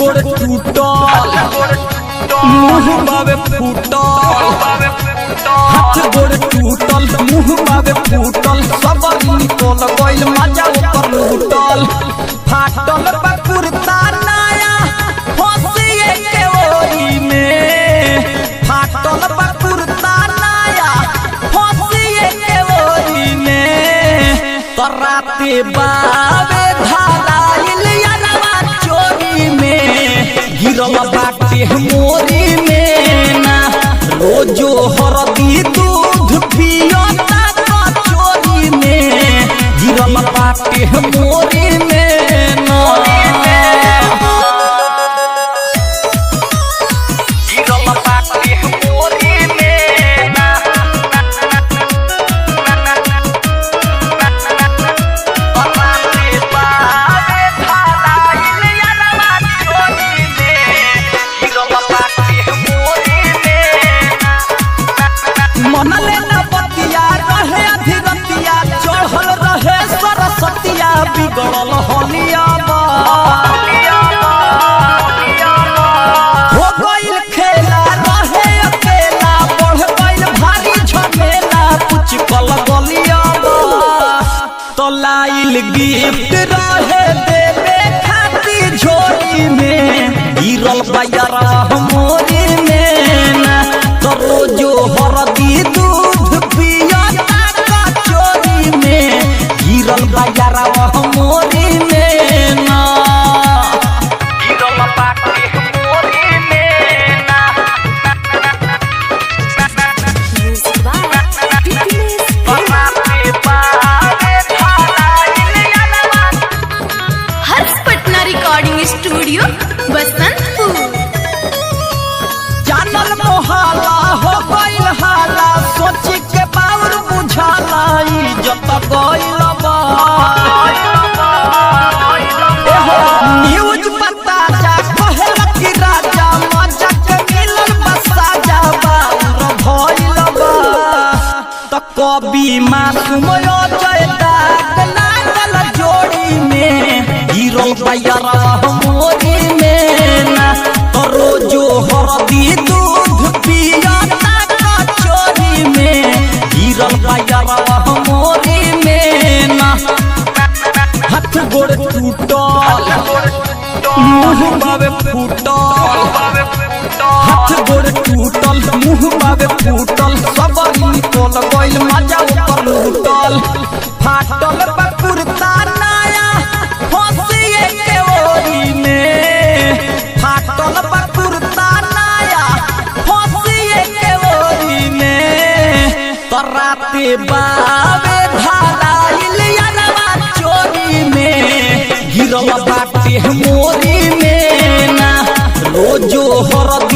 गोड़ टूटल मुँह बावे फूटल, हाथ गोड़ टूटल मुँह बावे फूटल, सब निकल गइल मजा ऊपर लूटल। फाटल बा कुर्ता नया फसिए के ओरी में, फाटल बा कुर्ता नया फसिए के ओरी में, तराते बावे धाराइल यारवा चोरी में, गिरल बाटे मोरी में ना, रोजो हरदी दूध पियता कचोरी में, गिरल बाटे मोरी में ना, गिरल बाटे मोरी में ना, तराते बावे धाराइल यारवा चोरी में, गिरल बाटे मोरी में ना। मनले न बतिया रहे अधिरतिया, चढ़ल रहे सरस्वतिया, बिगड़ल हलिया हो गइल खेला, रहे अकेला, बढ़ गइल भारी झमेला, कुछ कल गलिया तो लाइल गिफ्ट रहे देवे खातिर झोली में, गिरल बयरा मोरी में ना, तो रोजो हरदी दूध पियता कचोरी में, गिरल बयरा मोरी में ना, गिरल बाटे मोरी में ना। हर्ष पटना रिकॉर्डिंग स्टूडियो बसंतपुर। जानल मोहाला हो गइल हाला, सोची के बाउर बुझाला, इज्जत गइल बा। न्यूज बता जा कहेला कि राजा मजा के मिलल बसा जा, बाउर भइल बा। त कवि मासूम जय दाग लागल जोड़ी में, गिरल बयरा मोरी में ना, तो रोजो हरदी दूध पियता कचोरी में, गिरल बयरा मोरी में ना। हाथ गोड़ टूटल मुँह बावे फूटल, हाथ गोड़ टूटल मुँह बावे फूटल, सब निकल गइल मजा ऊपर लूटल। फाटल बा कुर्ता नया फसिए के ओरी में, फाटल बा कुर्ता नया फसिए के ओरी में, तराते बावे धाराइल यारवा चोरी में, गिरल बाटे मोरी में ना, रोजो हरदी